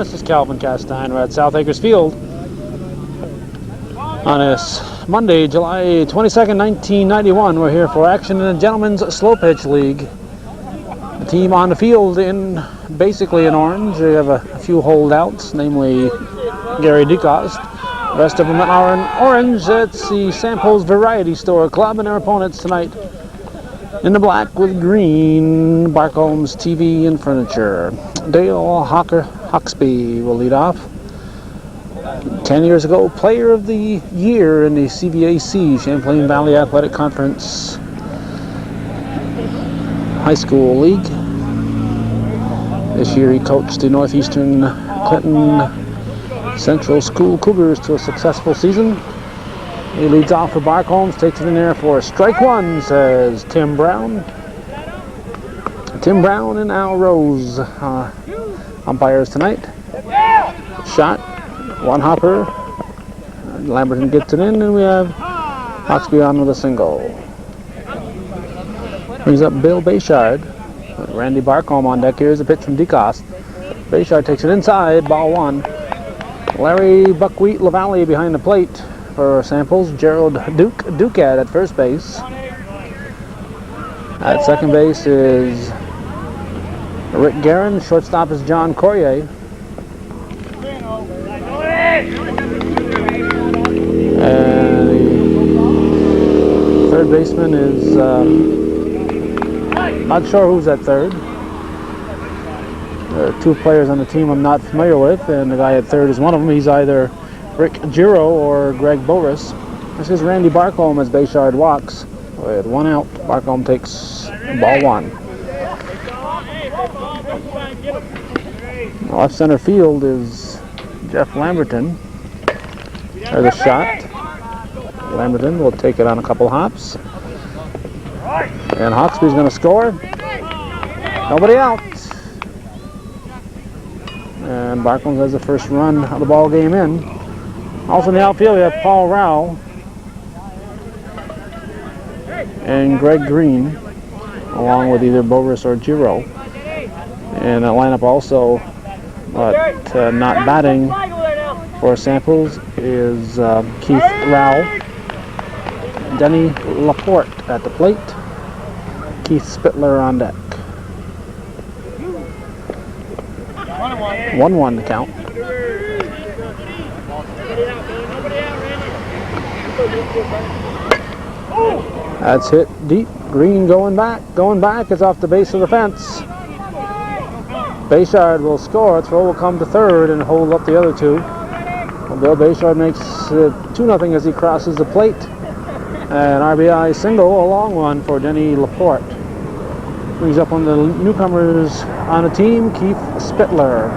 This is Calvin Castine. We're at South Acres Field on this Monday, July 22nd, 1991. We're here for action in the Gentlemen's Slow Pitch League. The team on the field in basically in orange. We have a few holdouts, namely Gary DeCoste. The rest of them are in orange. It's the Samples Variety Store Club, and their opponents tonight in the black with green, Barcomb's TV and Furniture. Dale Hawksby will lead off. 10 years ago, Player of the Year in the CVAC, Champlain Valley Athletic Conference High School League. This year he coached the Northeastern Clinton Central School Cougars to a successful season. He leads off for Barcomb, takes it in there for strike one, says Tim Brown. Tim Brown and Al Rose, umpires tonight. Shot, one hopper. Lamberton gets it in, and we have Hawksby on with a single. Brings up Bill Bayshard. Randy Barcomb on deck. Here's a pitch from DeCoste. Bayshard takes it inside, ball one. Larry Buckwheat LaValle behind the plate for Samples. Gerald Duquette at first base. At second base is Rick Guerin. Shortstop is John Corrier. And the third baseman is not sure who's at third. There are two players on the team I'm not familiar with, and the guy at third is one of them. He's either Rick Giro or Greg Boris. This is Randy Barcomb as Bayshard walks. With one out, Barcomb takes ball one. Left center field is Jeff Lamberton. There's a shot. Lamberton will take it on a couple hops. And Hawksby's going to score. Nobody out. And Barcomb has the first run of the ball game in. Also in the outfield, we have Paul Rao and Greg Green, along with either Boris or Giro. And that lineup also, but not batting for Samples, is Keith Rao, Denny Laporte at the plate, Keith Spittler on deck. 1-1 the count. That's hit deep. Green going back. It's off the base of the fence. Bayshard will score. Throw will come to third and hold up the other two. Well, Bill Bayshard makes it 2-0 as he crosses the plate. An RBI single, a long one for Denny Laporte. Brings up one of the newcomers on the team, Keith Spittler.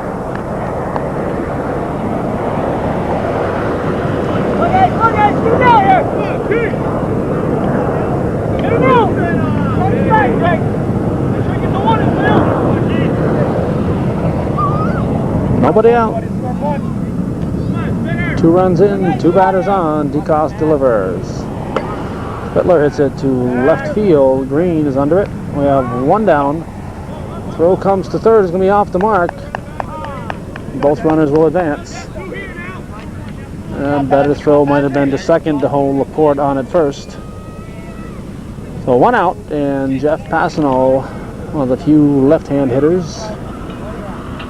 Nobody out. 2 runs in, 2 batters on. DeCoste delivers. Spittler hits it to left field. Green is under it. We have 1 down. Throw comes to third. Is going to be off the mark. Both runners will advance. And better throw might have been to second to hold Laporte on at first. So 1 out, and Jeff Passano, one of the few left-hand hitters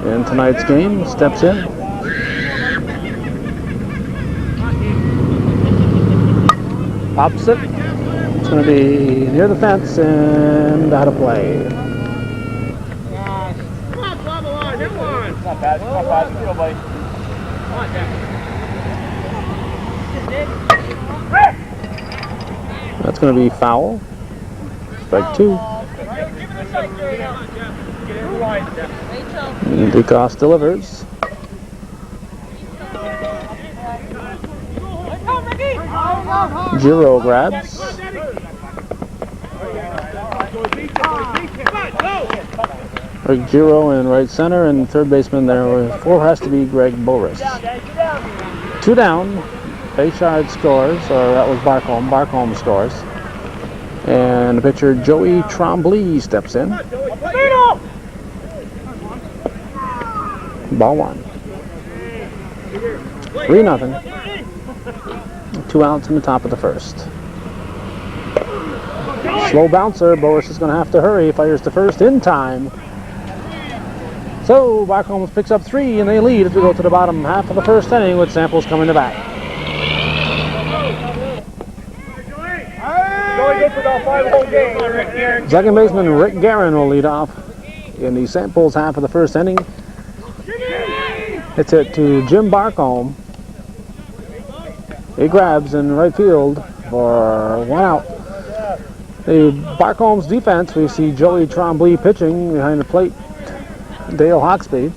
in tonight's game, steps in. Pops it. It's going to be near the fence and out of play. Not bad. Feel, buddy. That's going to be foul. Strike 2. And DeCoste delivers. Giro grabs. Rick Giro in right center, and third baseman there. 4 has to be Greg Boris. 2 down. Bayshard scores, or that was Barcomb. Barcomb scores. And the pitcher Joey Trombley steps in. Ball 1. 3-0. 2 outs in the top of the first. Slow bouncer. Boris is going to have to hurry. Fires to first in time. So Barcomb picks up 3 and they lead as we go to the bottom half of the first inning with Samples coming to bat. Second baseman Rick Guerin will lead off in the Samples half of the first inning. It's hit to Jim Barcomb. He grabs in right field for 1 out. The Barcomb's defense, we see Joey Trombley pitching behind the plate. Dale Hawksby.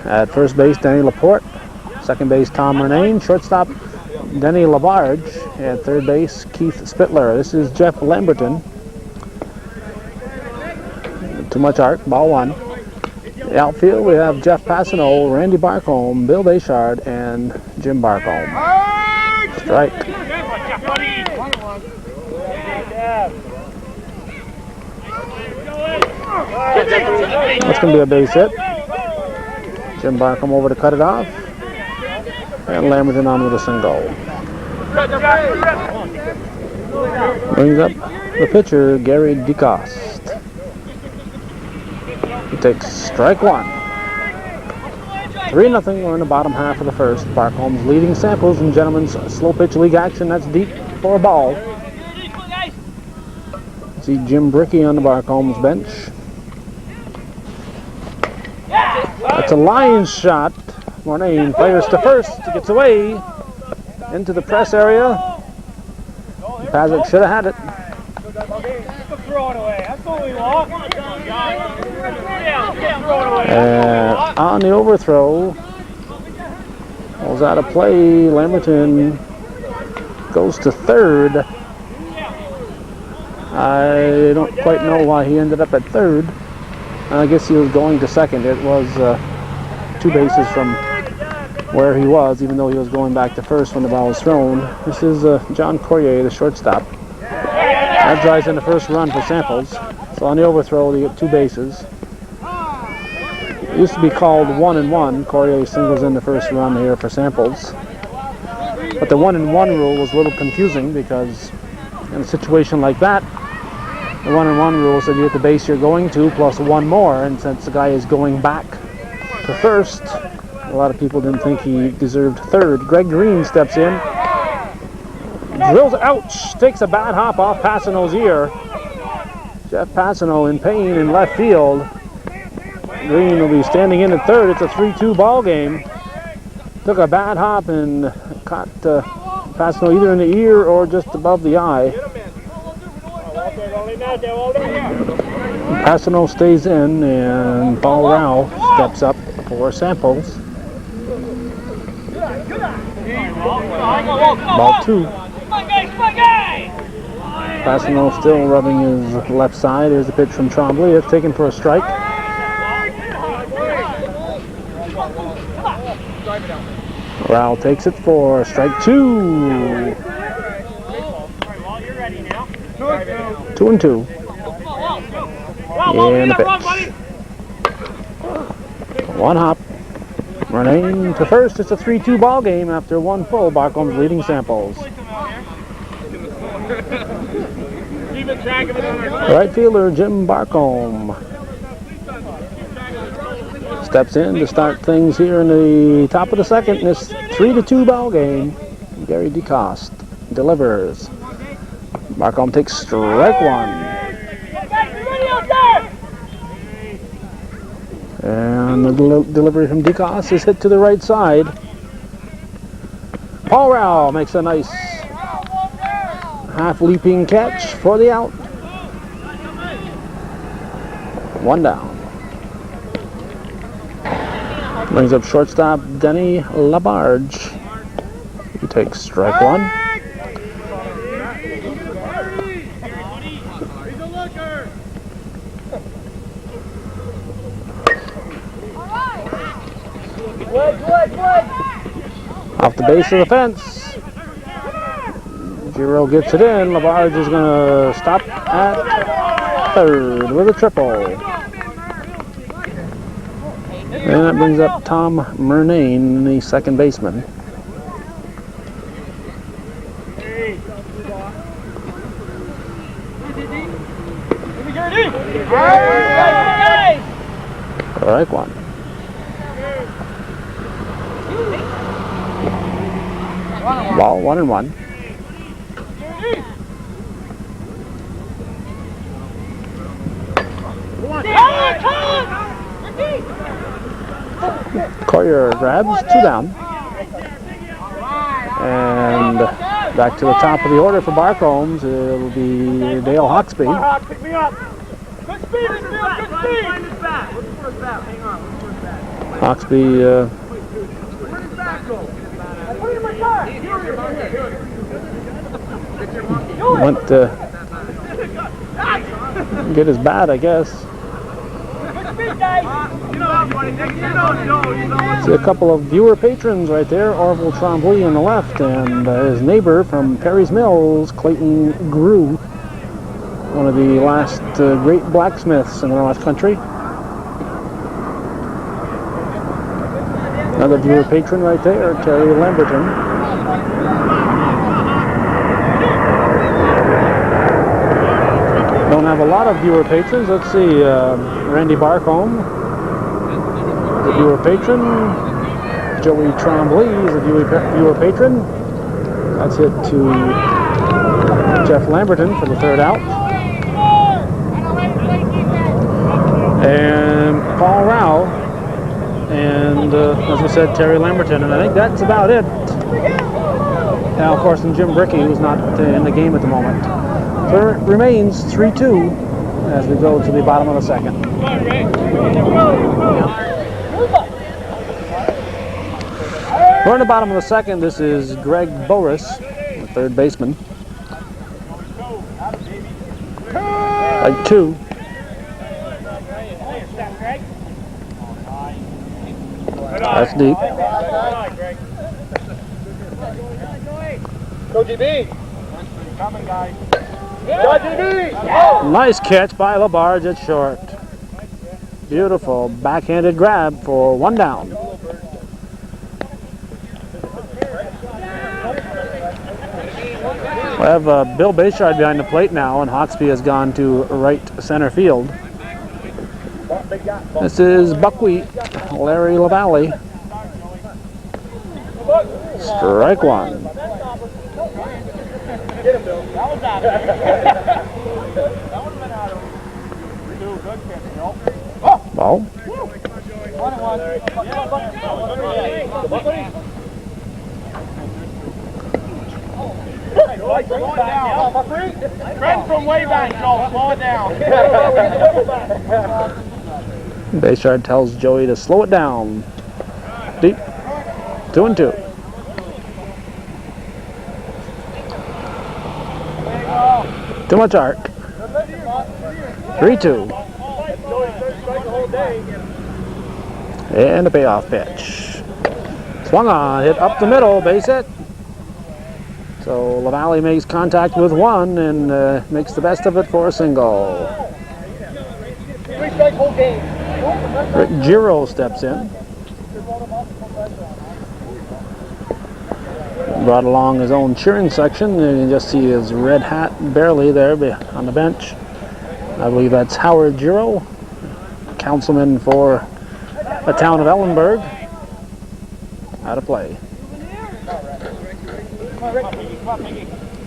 At first base, Denny Laporte. Second base, Tom Renane. Shortstop, Denny Labarge. At third base, Keith Spittler. This is Jeff Lamberton. Too much art. Ball 1. The outfield, we have Jeff Passano, Randy Barcomb, Bill Bayshard, and Jim Barcomb. Strike. That's going to be a base hit. Jim Barcomb over to cut it off. And Lamberton on with a single. Brings up the pitcher, Gary DeCoste. He takes strike 1. 3-0. We're in the bottom half of the first. Barcomb's leading Samples in Gentlemen's Slow Pitch League action. That's deep for a ball. See Jim Brickey on the Barcomb's bench. That's a line shot. Mornane fires to first. Gets away into the press area. Pazic should have had it. And on the overthrow, was out of play. Lamberton goes to third. I don't quite know why he ended up at third. I guess he was going to second. It was 2 bases from where he was, even though he was going back to first when the ball was thrown. This is John Corrier, the shortstop. That drives in the first run for Samples. So on the overthrow, they get 2 bases. It used to be called 1-1. Corrier singles in the first run here for Samples. But the 1-1 rule was a little confusing because in a situation like that, the 1-1 rule said you get the base you're going to plus 1 more, and since the guy is going back to first, a lot of people didn't think he deserved third. Greg Green steps in, drills, ouch, takes a bad hop off Passano's ear. Jeff Passano in pain in left field. Green will be standing in at third. It's a 3-2 ball game. Took a bad hop and caught Passano either in the ear or just above the eye. Passano stays in and Paul Rao steps up for Samples. Ball 2. Passano still rubbing his left side. There's the pitch from Trombley. It's taken for a strike. Rao takes it for strike 2. 2-2. And the pitch. 1 hop. Running to first. It's a 3-2 ball game after 1 full. Barcomb's leading Samples. Right fielder Jim Barcomb steps in to start things here in the top of the second in this 3-2 ball game. Gary DeCoste delivers. Barcomb takes strike 1. And the delivery from DeCoste is hit to the right side. Paul Rao makes a nice half-leaping catch for the out. 1 down. Brings up shortstop Denny Labarge. He takes strike 1. Off the base of the fence. Giro gets it in. Labarge is going to stop at third with a triple. And that brings up Tom Murnane, the second baseman. Strike one. Ball 1-1. Collier grabs, 2 down. And back to the top of the order for Barcombs. It'll be Dale Hawksby. Pick me up. Good speed, good speed. Hawksby went to get his bat, I guess. See a couple of viewer patrons right there. Orville Trombley on the left, and his neighbor from Perry's Mills, Clayton Grew, one of the last great blacksmiths in the North Country. Another viewer patron right there, Terry Lamberton. Don't have a lot of viewer patrons. Let's see, Randy Barcomb, the viewer patron. Joey Trombley is a viewer patron. That's hit to Jeff Lamberton for the third out. And Paul Rao, and as we said, Terry Lamberton, and I think that's about it. Now, of course, and Jim Brickey, who's not in the game at the moment. So it remains 3-2 as we go to the bottom of the second. We're in the bottom of the second. This is Greg Boris, the third baseman. Like 2. That's deep. Go GB. Coming, guys. Nice catch by LaBarge at short. Beautiful backhanded grab for 1 down. We have Bill Bayshard behind the plate now, and Hawksby has gone to right center field. This is Buckwheat, Larry LaValle. Strike 1. Get him, Bill. That was out of there. That would have been out of there. Good catch, Bill. Ball. 1-1. Friend from way back, Joel. Slow it down. Bayshard tells Joey to slow it down. Deep. 2-2. Too much arc. 3-2. And a payoff pitch. Swung on, hit up the middle, base hit. So LaValle makes contact with 1 and makes the best of it for a single. Rick Giro steps in. Brought along his own cheering section. You can just see his red hat barely there on the bench. I believe that's Howard Giro, councilman for the town of Ellenburg. Out of play.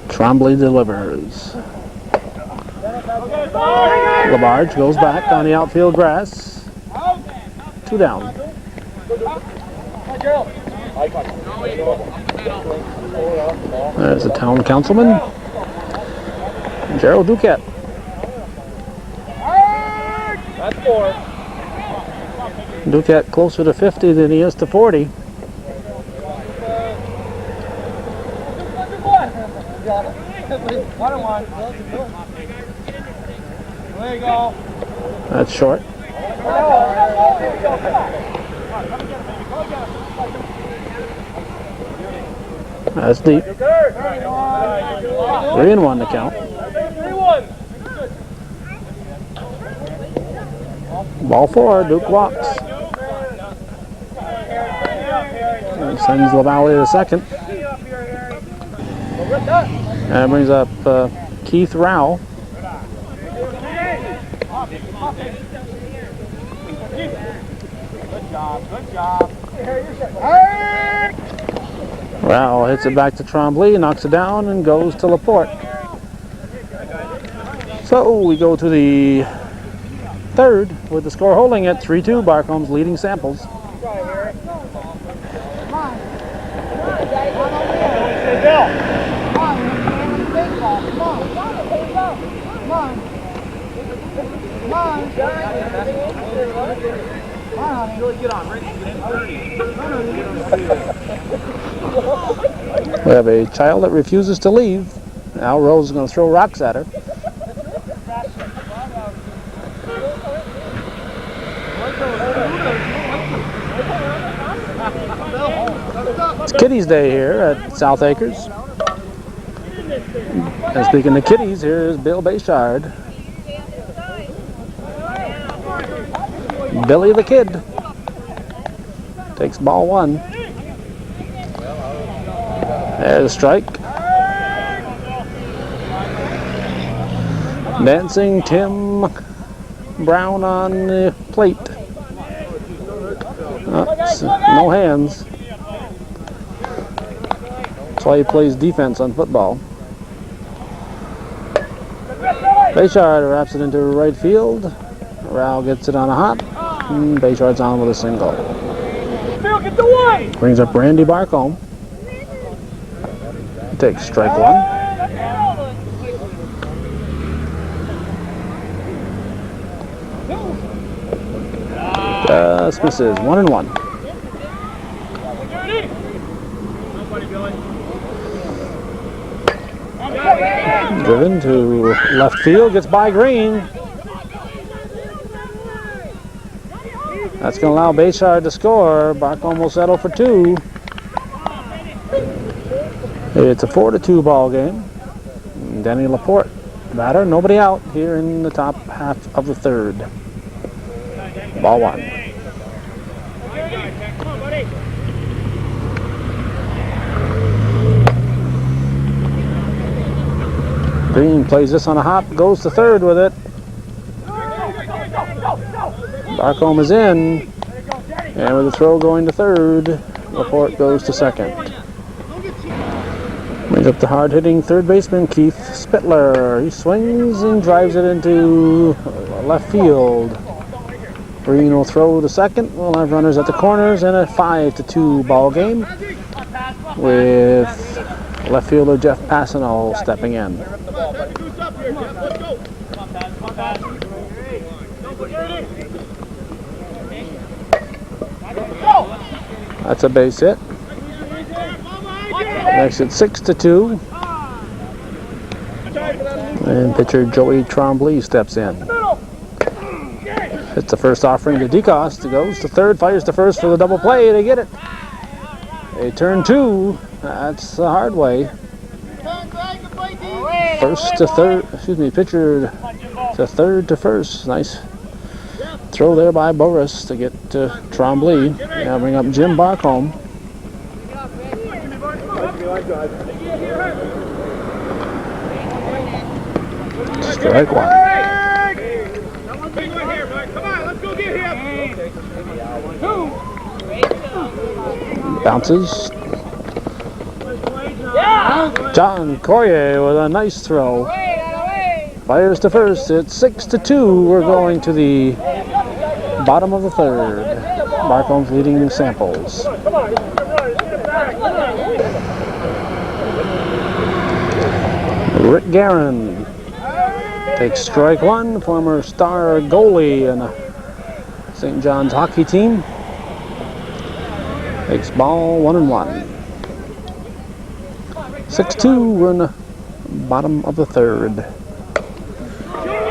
Trombley delivers. LaBarge goes back on the outfield grass. 2 down. There's the town councilman, Gerald Duquette. That's 4. Duquette closer to 50 than he is to 40. There you go. That's short. That's deep. 3-1 to count. 3-1. Ball 4, Duke walks. Sends LaValle to second. And brings up Keith Rowell. Good job. Rowell hits it back to Trombley, knocks it down, and goes to Laporte. So we go to the third with the score holding at 3-2. Barcomb's leading Samples. We have a child that refuses to leave. Al Rose is going to throw rocks at her. It's Kitties Day here at South Acres. And speaking of kitties, here's Bill Bayshard. Billy the Kid takes ball one. There's a strike. Dancing Tim Brown on the plate. No hands. That's why he plays defense on football. Bayshard wraps it into right field. Rowell gets it on a hop. And Bayshard's on with a single. Brings up Randy Barcomb. Takes strike one. Just misses. 1-1. Driven to left field, gets by Green. That's going to allow Bayshard to score. Barcomb will settle for two. It's a 4-2 ball game. Denny Laporte, batter, nobody out here in the top half of the third. Ball one. Green plays this on a hop, goes to third with it. Barcomb is in, and with the throw going to third, Laporte goes to second. Brings up the hard-hitting third baseman Keith Spittler. He swings and drives it into left field. Green will throw to second. We'll have runners at the corners and a 5-2 ball game with left fielder Jeff Passano stepping in. That's a base hit. Makes it 6-2. And pitcher Joey Trombley steps in. Hits the first offering to DeCoste. Goes to third, fires to first for the double play. They get it. A turn two. That's the hard way. First to third, pitcher to third to first. Nice throw there by Boris to get to Trombley. Now bring up Jim Barcomb. Strike one. Bounces. John Corrier with a nice throw. Fires to first. It's 6-2. We're going to the bottom of the third. Barcomb's leading Samples. Rick Guerin takes strike one. Former star goalie in the St. John's hockey team. Takes ball 1-1. 6-2, we're in the bottom of the third.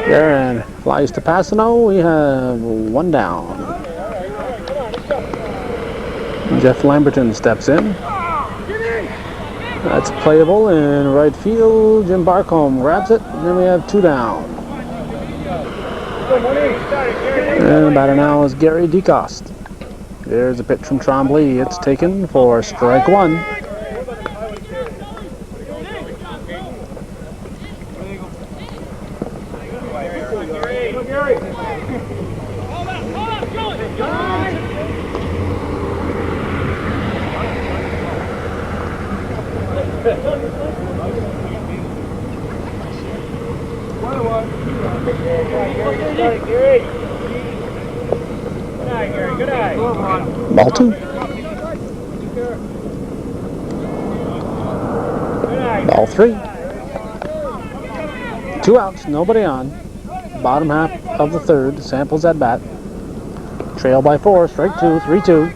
Guerin flies to Passano. We have one down. Jeff Lamberton steps in. That's playable in right field. Jim Barcomb grabs it. And then we have two down. And the batter now is Gary DeCoste. There's a pitch from Trombley. It's taken for strike one. Ball two. Ball three. 2 outs, nobody on. Bottom half of the third. Samples at bat. Trail by 4. Strike two. 3-2.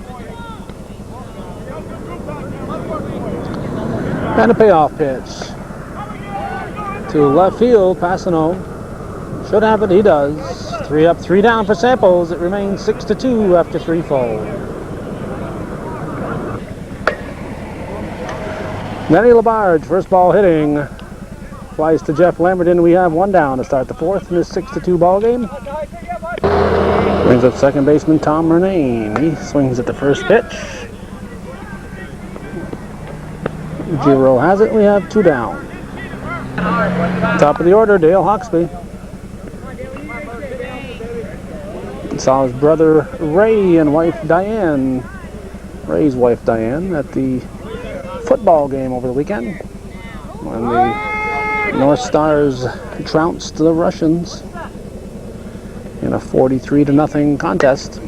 And a payoff pitch to left field. Passano should have it. He does. 3 up, 3 down for Samples. It remains 6-2 after 3 fall. Manny Labarge, first ball hitting, flies to Jeff Lamberton. We have 1 down to start the 4th in this 6-2 ball game. Brings up second baseman Tom Murnane. He swings at the first pitch. Giro has it. We have 2 down. Top of the order, Dale Hawksby. Saw his brother Ray and wife Diane, Ray's wife Diane, at the football game over the weekend when the North Stars trounced the Russians in a 43-0 contest.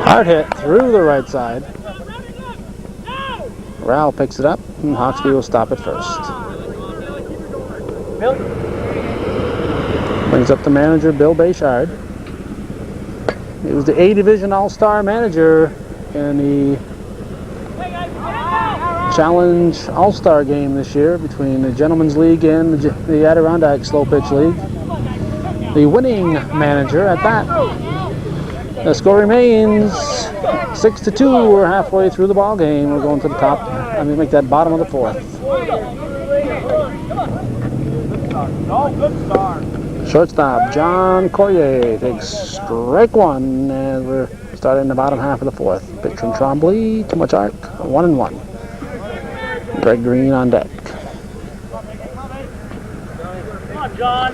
Hard hit through the right side. Rowell picks it up, and Hawksby will stop it first. Brings up the manager, Bill Bayshard. He was the A-Division All-Star manager in the Challenge All-Star game this year between the Gentlemen's League and the Adirondack Slow Pitch League. The winning manager at that. The score remains 6-2. We're halfway through the ball game. We're going to the top. I'm going to make that bottom of the 4th. Shortstop John Corrier takes strike 1, and we're starting the bottom half of the 4th. Pitch from Trombley, too much arc, 1-1. Greg Green on deck. Come on, John.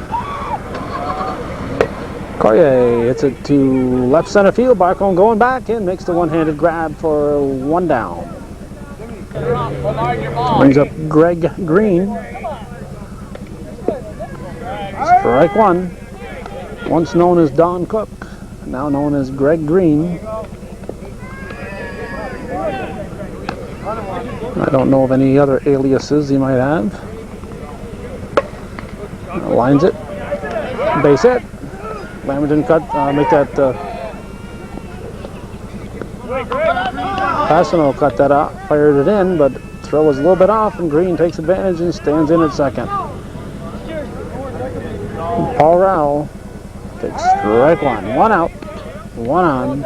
Corrier hits it to left center field. Barcomb going back and makes the one-handed grab for 1 down. Brings up Greg Green. Strike 1. Once known as Don Cook, now known as Greg Green. I don't know of any other aliases he might have. Lines it. Base hit. Lamberton cut, make that, Passano cut that out, fired it in, but throw was a little bit off, and Green takes advantage and stands in at second. Paul Rowell takes strike 1. 1 out, 1 on.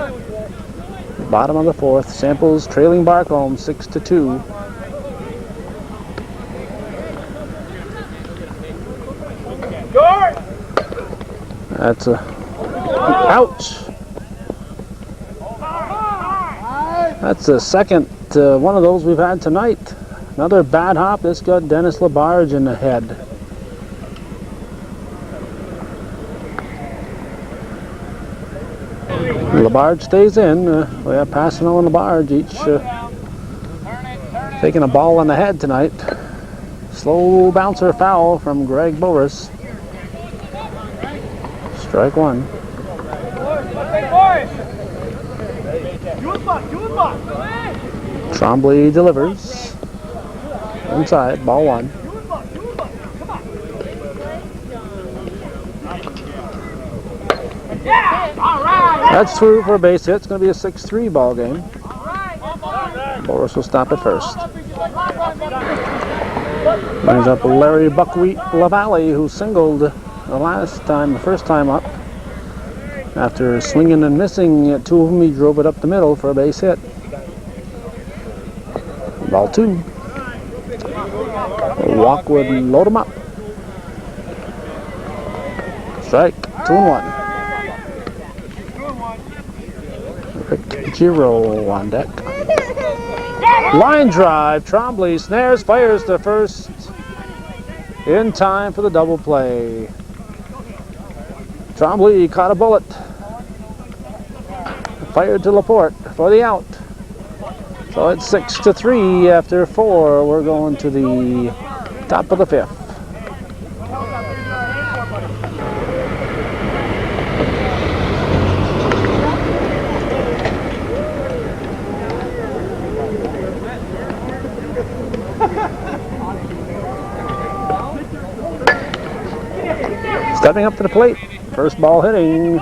Bottom of the 4th. Samples trailing Barcomb 6-2. That's a ouch. That's the second one of those we've had tonight. Another bad hop. This got Dennis Labarge in the head. Labarge stays in. We have Passano and Labarge each taking a ball on the head tonight. Slow bouncer foul from Greg Boris. Strike 1. Trombley delivers. Inside, ball 1. That's through for a base hit. It's going to be a 6-3 ball game. Boris will stop it first. Brings up Larry Buckwheat LaValle, who singled the first time up. After swinging and missing at 2 of them, he drove it up the middle for a base hit. Ball 2. Walk would load him up. Strike, 2-1. Rick Giro on deck. Line drive, Trombley snares, fires to first in time for the double play. Trombley caught a bullet. Fired to Laporte for the out. So it's 6-3 after 4. We're going to the top of the 5th. Stepping up to the plate, first ball hitting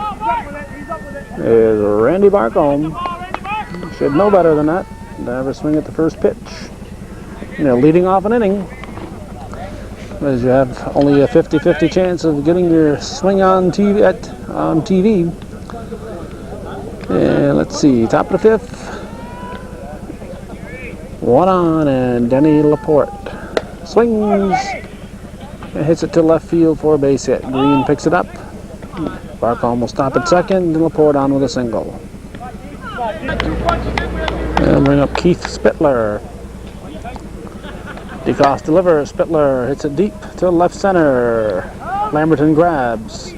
is Randy Barcomb. Should know better than that. Never swing at the first pitch. Leading off an inning, as you have only a 50-50 chance of getting your swing on TV. And let's see, top of the 5th. 1 on, and Denny Laporte swings and hits it to left field for a base hit. Green picks it up. Barcomb will stop at second, and Laporte on with a single. And bring up Keith Spittler. DeCoste delivers. Spittler hits it deep to left center. Lamberton grabs.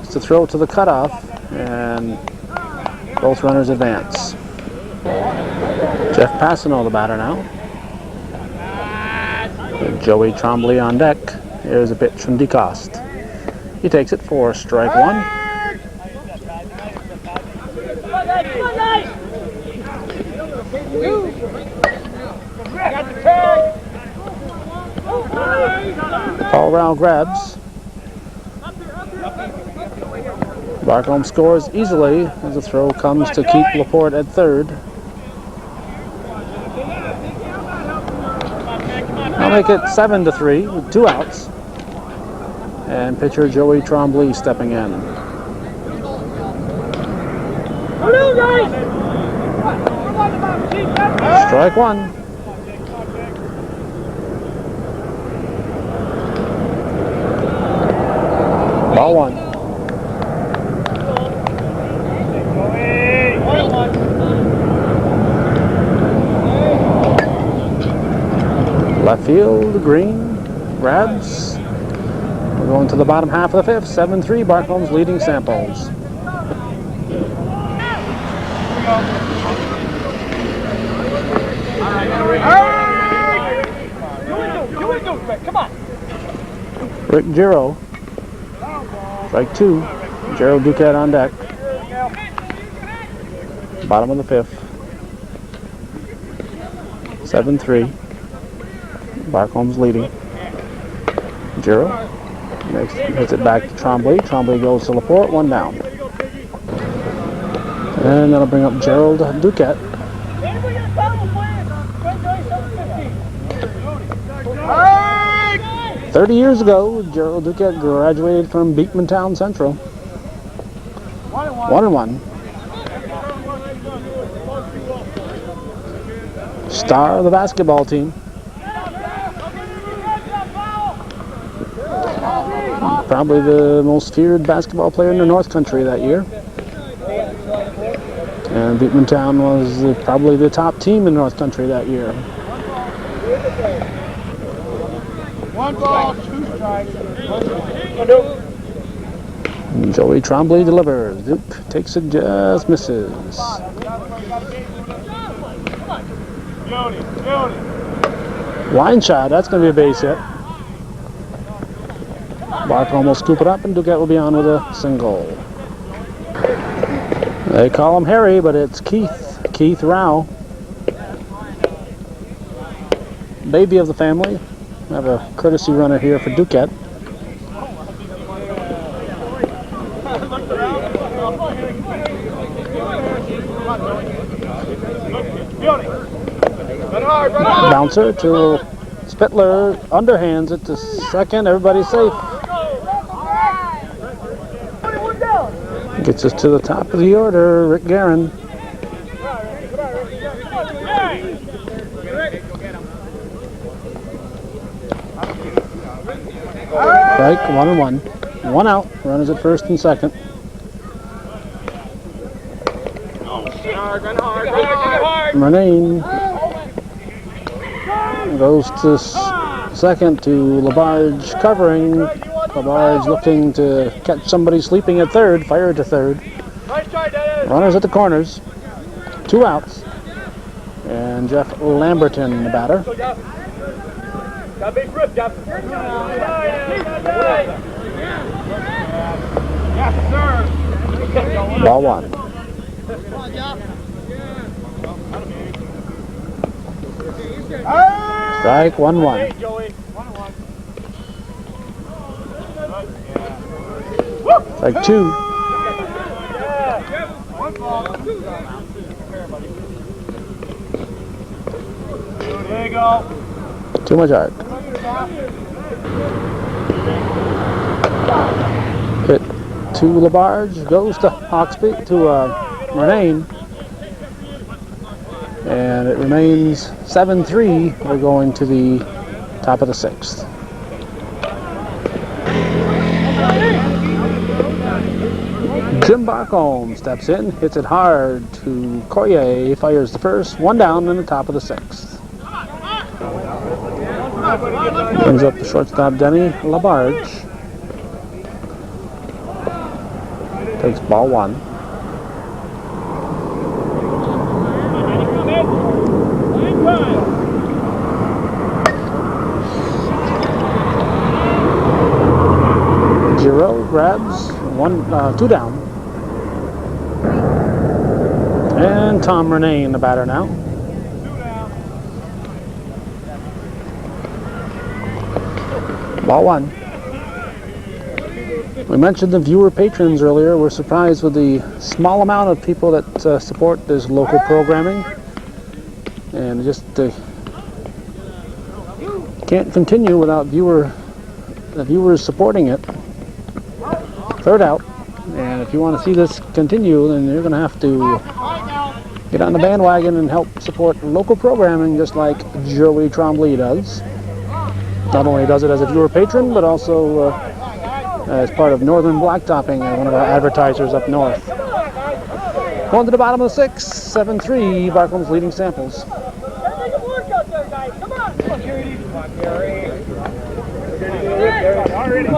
It's a throw to the cutoff, and both runners advance. Jeff Passano, the batter now. Joey Trombley on deck. Here's a pitch from DeCoste. He takes it for strike 1. Paul Rao grabs. Barcomb scores easily as the throw comes to keep Laporte at third. I'll make it 7-3 with 2 outs. And pitcher Joey Trombley stepping in. Strike 1. Ball 1. Left field, Green grabs. We're going to the bottom half of the 5th. 7-3, Barcomb's leading samples. Come on. Rick Giro. Strike 2. Gerald Duquette on deck. Bottom of the 5th. 7-3. Barcomb's leading. Giro next hits it back to Trombley. Trombley goes to Laporte, 1 down. And that'll bring up Gerald Duquette. 30 years ago, Gerald Duquette graduated from Beekmantown Central. 1-1. Star of the basketball team. Probably the most feared basketball player in the North Country that year. And Beekmantown was probably the top team in North Country that year. 1 ball, 2 strikes. And Joey Trombley delivers. Duke takes it, just misses. Line shot, that's going to be a base hit. Barcomb will scoop it up, and Duquette will be on with a single. They call him Harry, but it's Keith Rao. Baby of the family. We have a courtesy runner here for Duquette. Bouncer to Spittler, underhands it to second, everybody's safe. Gets us to the top of the order, Rick Guerin. Strike, 1-1. 1 out. Runners at first and second. Renane goes to second to Labarge covering. Labarge looking to catch somebody sleeping at third. Fire to third. Runners at the corners. 2 outs. And Jeff Lamberton, the batter. Ball 1. Strike, 1-1. Strike 2. There you go. Too much arc. Hit to Labarge, goes to Hawksby, to Renane. And it remains 7-3. We're going to the top of the 6th. Jim Barcomb steps in, hits it hard to Coyer, fires the first, 1 down in the top of the 6th. Brings up the shortstop Denny Labarge. Takes ball 1. Giro grabs 2 down. And Tom Renane, the batter now. Ball 1. We mentioned the viewer patrons earlier. We're surprised with the small amount of people that support this local programming. And just can't continue without the viewers supporting it. 3rd out. And if you want to see this continue, then you're going to have to get on the bandwagon and help support local programming just like Joey Trombley does. Not only does it as a viewer patron, but also as part of Northern Blacktopping, one of our advertisers up north. Going to the bottom of the 6th, 7-3, Barcomb's leading samples.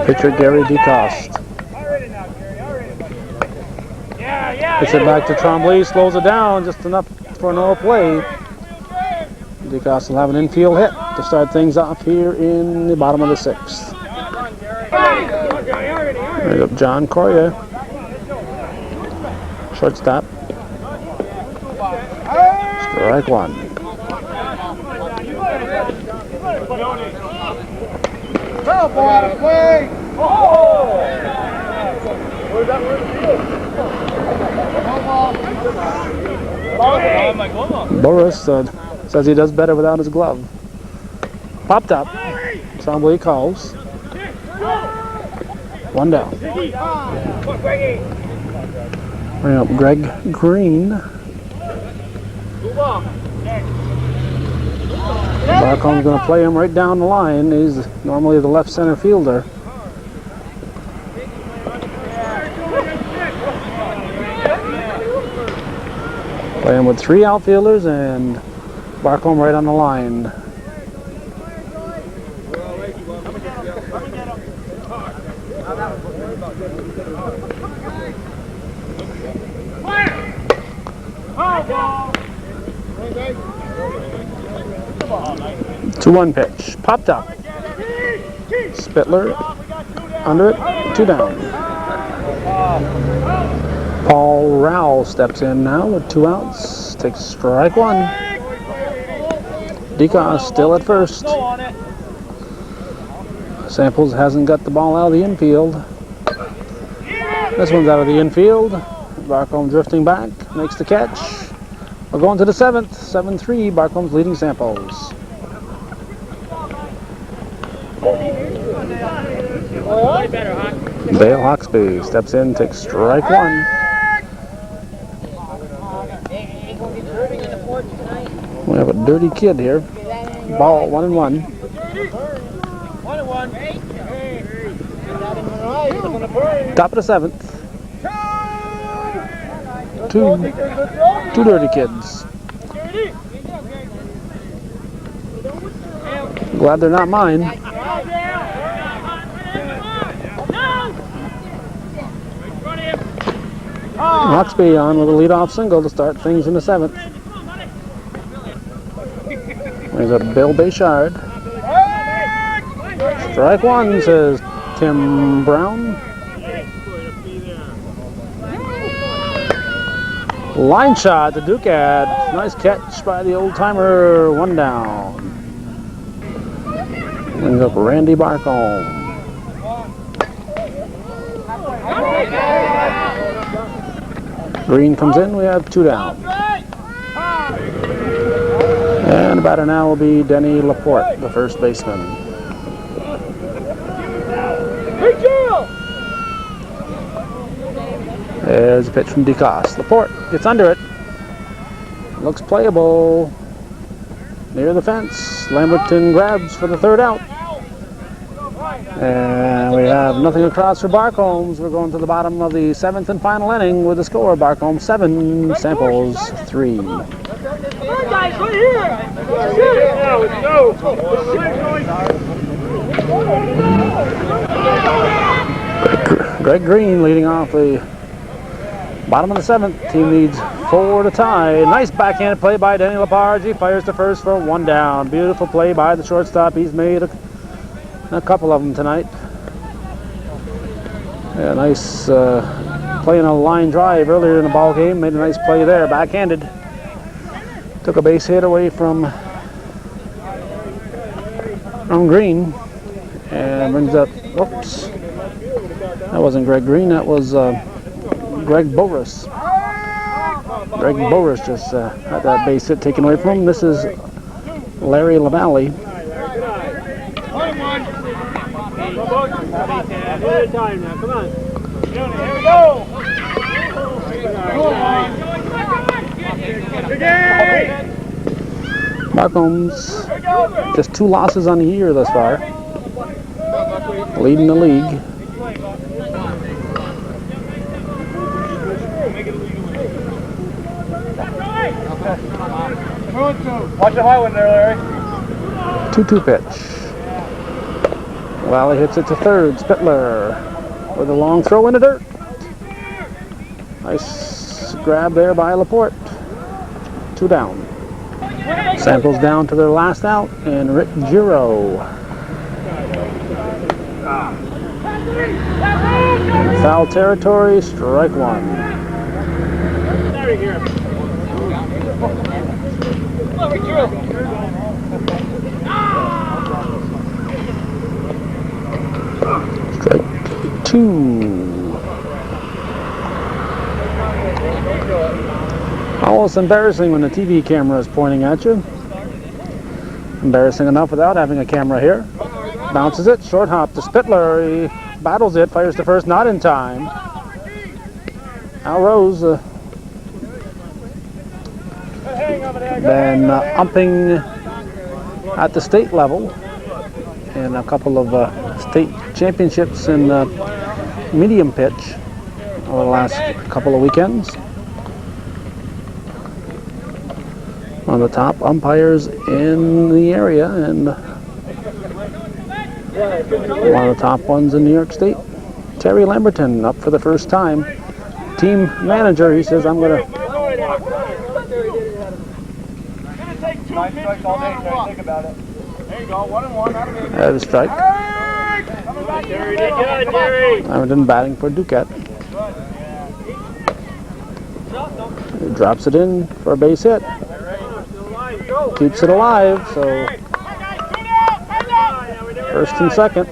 Pitcher Gary DeCoste. Hits it back to Trombley, slows it down just enough for no play. DeCoste will have an infield hit to start things off here in the bottom of the 6th. There's up John Coria. Shortstop. Strike 1. Boris says he does better without his glove. Popped up. Trombley calls. 1 down. Bring up Greg Green. Barcomb's going to play him right down the line. He's normally the left center fielder. Playing with 3 outfielders and Barcomb right on the line. Two 1 pitch. Popped up. Spittler under it. 2 down. Paul Rowell steps in now with 2 outs. Takes strike 1. DeCoste still at first. Samples hasn't got the ball out of the infield. This one's out of the infield. Barcomb drifting back. Makes the catch. We're going to the 7th. 7-3. Barcomb's leading samples. Dale Hawksby steps in, takes strike 1. We have a dirty kid here. Ball 1-1. Top of the 7th. Two dirty kids. Glad they're not mine. Roxby on with a leadoff single to start things in the 7th. There's a Bill Bayshard. Strike one, says Tim Brown. Line shot to Ducat. Nice catch by the old timer. One down. Brings up Randy Barcomb. Green comes in. We have 2 down. And batter now will be Denny Laporte, the first baseman. There's a pitch from DeCoste. Laporte gets under it. Looks playable. Near the fence. Lamberton grabs for the 3rd out. And we have nothing across for Barcombs. We're going to the bottom of the 7th and final inning with the score. Barcomb 7, Samples 3. Come on, guys, right here. Now, let's Greg Green leading off the bottom of the 7th. Team needs 4 to tie. Nice backhand play by Denny Laparge. He fires to first for 1 down. Beautiful play by the shortstop. He's made a couple of them tonight. Yeah, nice playing a line drive earlier in the ball game. Made a nice play there, backhanded. Took a base hit away from Green and brings up. Whoops, that wasn't Greg Green. That was Greg Boris. Greg Boris just had that base hit taken away from him. This is Larry LaValle. Time now, come on. Here we go. Barcombs just 2 losses on the year thus far, leading the league. Watch the high one there, Larry. 2-2 pitch. Lally hits it to 3rd. Spittler with a long throw in the dirt. Nice grab there by Laporte. 2 down. Samples down to their last out, and Rick Giro. In foul territory, strike 1. Strike 2. Almost embarrassing when the TV camera is pointing at you. Embarrassing enough without having a camera here. Bounces it, short hop to Spittler. He battles it, fires to first, not in time. Al Rose been umping at the state level in a couple of state championships in medium pitch over the last couple of weekends. One of the top umpires in the area and one of the top ones in New York State. Terry Lamberton up for the first time. Team manager, he says, I'm going to... Nice strikes all day, so think about it. There you go, 1-1. There's a strike. Jerry did good, Jerry. Lamberton batting for Ducat. He drops it in for a base hit. Keeps it alive, so first and second.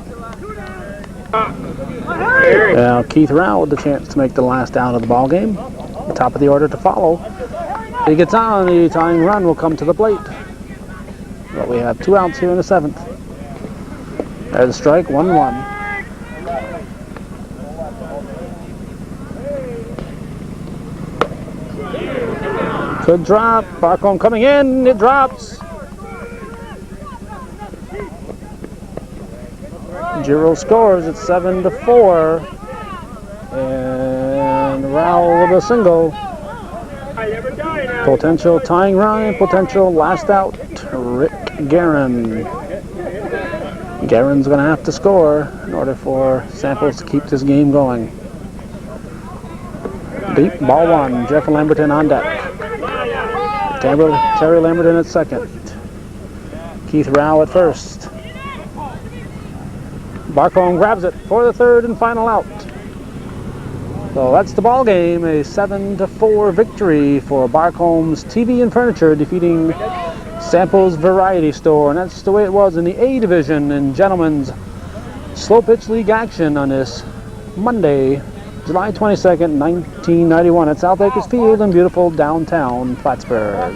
Now Keith Rao with the chance to make the last out of the ball game. Top of the order to follow. If he gets on, the tying run will come to the plate. But we have 2 outs here in the 7th. There's a strike, 1-1. Good drop. Barcomb coming in. It drops. Giro scores at 7-4. And Rowell with a single. Potential tying run, potential last out, Rick Guerin. Guerin's going to have to score in order for Samples to keep this game going. Deep, ball one, Jeff Lamberton on deck. Terry Lamberton at second. Keith Rowell at first. Barcomb grabs it for the third and final out. So that's the ball game, a 7-4 victory for Barcomb's TV and Furniture, defeating Samples Variety Store. And that's the way it was in the A Division in Gentlemen's Slow Pitch League action on this Monday, July 22nd, 1991 at South Acres Field in beautiful downtown Plattsburgh.